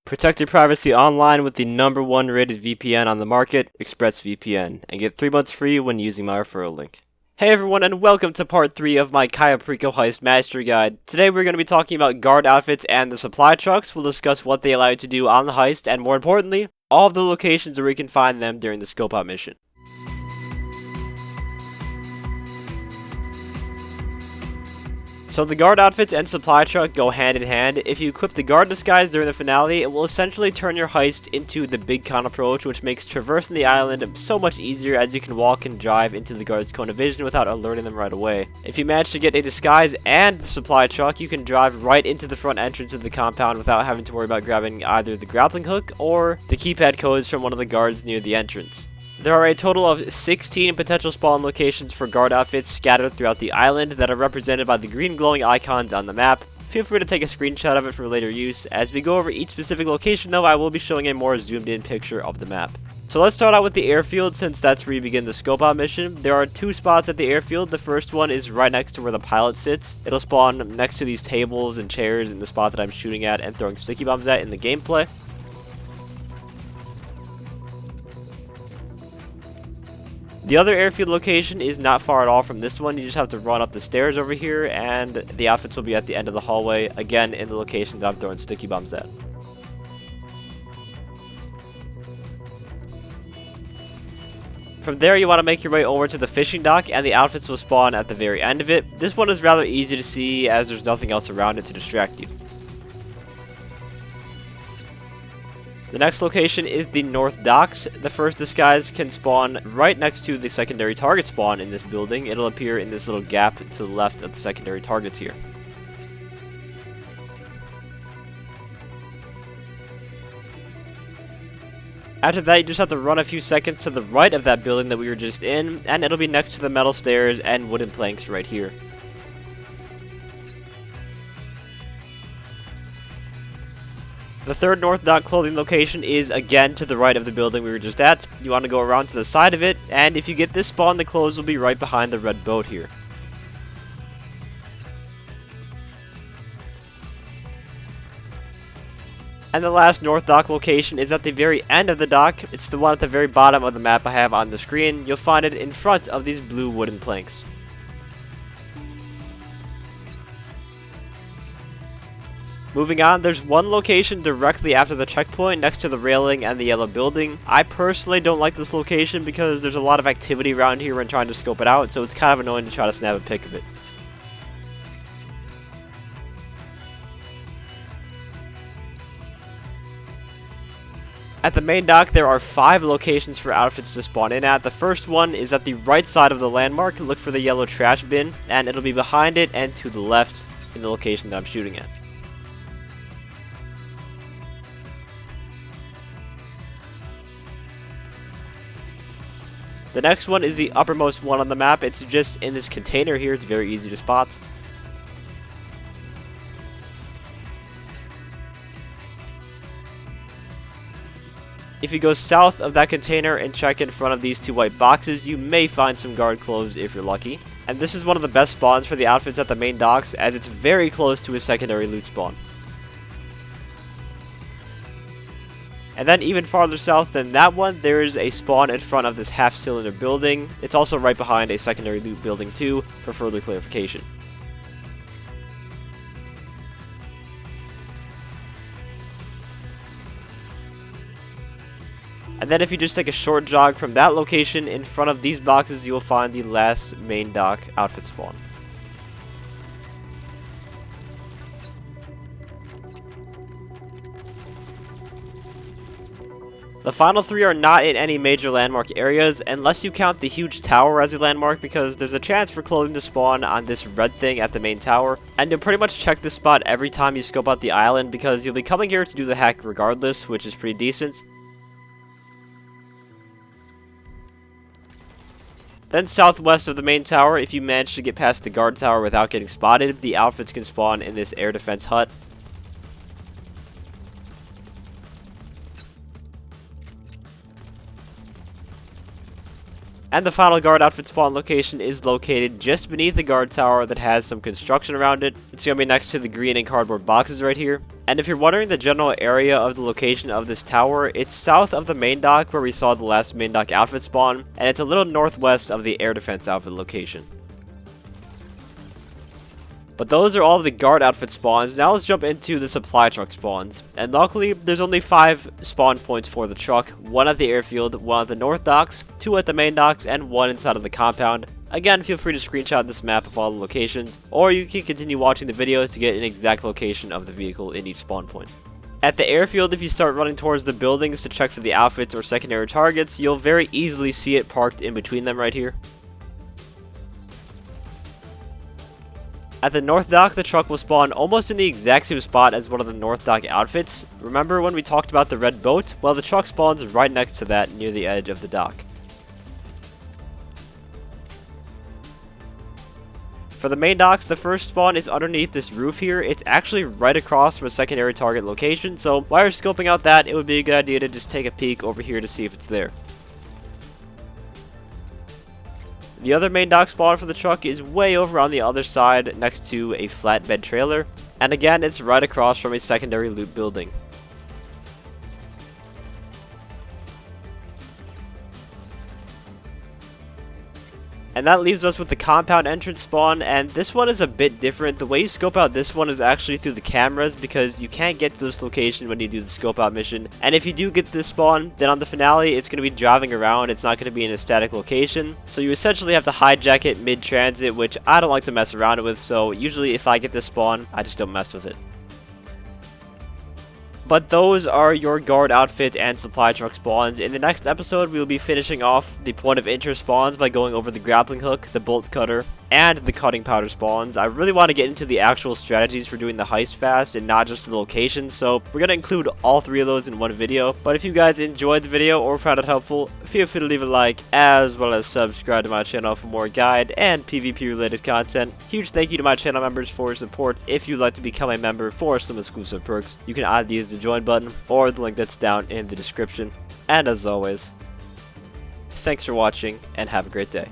Protect your privacy online with the #1 rated VPN on the market, ExpressVPN, and get 3 months free when using my referral link. Hey everyone, and welcome to part 3 of my Cayo Perico Heist Mastery Guide. Today we're going to be talking about guard outfits and the supply trucks. We'll discuss what they allow you to do on the heist, and more importantly, all of the locations where you can find them during the scope out mission. So the guard outfits and supply truck go hand in hand. If you equip the guard disguise during the finale, it will essentially turn your heist into the big con approach, which makes traversing the island so much easier as you can walk and drive into the guard's cone of vision without alerting them right away. If you manage to get a disguise and the supply truck, you can drive right into the front entrance of the compound without having to worry about grabbing either the grappling hook or the keypad codes from one of the guards near the entrance. There are a total of 16 potential spawn locations for guard outfits scattered throughout the island that are represented by the green glowing icons on the map. Feel free to take a screenshot of it for later use. As we go over each specific location though, I will be showing a more zoomed in picture of the map. So let's start out with the airfield, since that's where you begin the scope out mission. There are 2 spots at the airfield. The first one is right next to where the pilot sits. It'll spawn next to these tables and chairs in the spot that I'm shooting at and throwing sticky bombs at in the gameplay. The other airfield location is not far at all from this one. You just have to run up the stairs over here, and the outfits will be at the end of the hallway, again in the location that I'm throwing sticky bombs at. From there, you want to make your way over to the fishing dock, and the outfits will spawn at the very end of it. This one is rather easy to see as there's nothing else around it to distract you. The next location is the North Docks. The first disguise can spawn right next to the secondary target spawn in this building. It'll appear in this little gap to the left of the secondary targets here. After that, you just have to run a few seconds to the right of that building that we were just in, and it'll be next to the metal stairs and wooden planks right here. The third North Dock clothing location is again to the right of the building we were just at. You want to go around to the side of it, and if you get this spawn, the clothes will be right behind the red boat here. And the last North Dock location is at the very end of the dock. It's the one at the very bottom of the map I have on the screen. You'll find it in front of these blue wooden planks. Moving on, there's one location directly after the checkpoint next to the railing and the yellow building. I personally don't like this location because there's a lot of activity around here when trying to scope it out, so it's kind of annoying to try to snap a pic of it. At the main dock, there are 5 locations for outfits to spawn in at. The first one is at the right side of the landmark. Look for the yellow trash bin, and it'll be behind it and to the left in the location that I'm shooting at. The next one is the uppermost one on the map. It's just in this container here. It's very easy to spot. If you go south of that container and check in front of these 2 white boxes, you may find some guard clothes if you're lucky. And this is one of the best spawns for the outfits at the main docks, as it's very close to a secondary loot spawn. And then even farther south than that one, there is a spawn in front of this half-cylinder building. It's also right behind a secondary loot building too, for further clarification. And then if you just take a short jog from that location, in front of these boxes you will find the last main dock outfit spawn. The final 3 are not in any major landmark areas, unless you count the huge tower as a landmark, because there's a chance for clothing to spawn on this red thing at the main tower, and you'll pretty much check this spot every time you scope out the island, because you'll be coming here to do the hack regardless, which is pretty decent. Then southwest of the main tower, if you manage to get past the guard tower without getting spotted, the outfits can spawn in this air defense hut. And the final guard outfit spawn location is located just beneath the guard tower that has some construction around it. It's going to be next to the green and cardboard boxes right here. And if you're wondering the general area of the location of this tower, it's south of the main dock where we saw the last main dock outfit spawn, and it's a little northwest of the air defense outfit location. But those are all of the guard outfit spawns. Now let's jump into the supply truck spawns. And luckily, there's only 5 spawn points for the truck. 1 at the airfield, 1 at the north docks, 2 at the main docks, and 1 inside of the compound. Again, feel free to screenshot this map of all the locations, or you can continue watching the videos to get an exact location of the vehicle in each spawn point. At the airfield, if you start running towards the buildings to check for the outfits or secondary targets, you'll very easily see it parked in between them right here. At the north dock, the truck will spawn almost in the exact same spot as one of the north dock outfits. Remember when we talked about the red boat? Well, the truck spawns right next to that near the edge of the dock. For the main docks, the first spawn is underneath this roof here. It's actually right across from a secondary target location, so while you're scoping out that, it would be a good idea to just take a peek over here to see if it's there. The other main dock spawn for the truck is way over on the other side next to a flatbed trailer, and again it's right across from a secondary loot building. And that leaves us with the compound entrance spawn, and this one is a bit different. The way you scope out this one is actually through the cameras, because you can't get to this location when you do the scope out mission. And if you do get this spawn, then on the finale it's going to be driving around, it's not going to be in a static location. So you essentially have to hijack it mid-transit, which I don't like to mess around with, so usually if I get this spawn, I just don't mess with it. But those are your guard outfit and supply truck spawns. In the next episode, we will be finishing off the point of interest spawns by going over the grappling hook, the bolt cutter, and the cutting powder spawns. I really want to get into the actual strategies for doing the heist fast and not just the locations, so we're going to include all 3 of those in one video. But if you guys enjoyed the video or found it helpful, feel free to leave a like, as well as subscribe to my channel for more guide and PvP related content. Huge thank you to my channel members for your support. If you'd like to become a member for some exclusive perks, you can either use the join button or the link that's down in the description. And as always, thanks for watching and have a great day.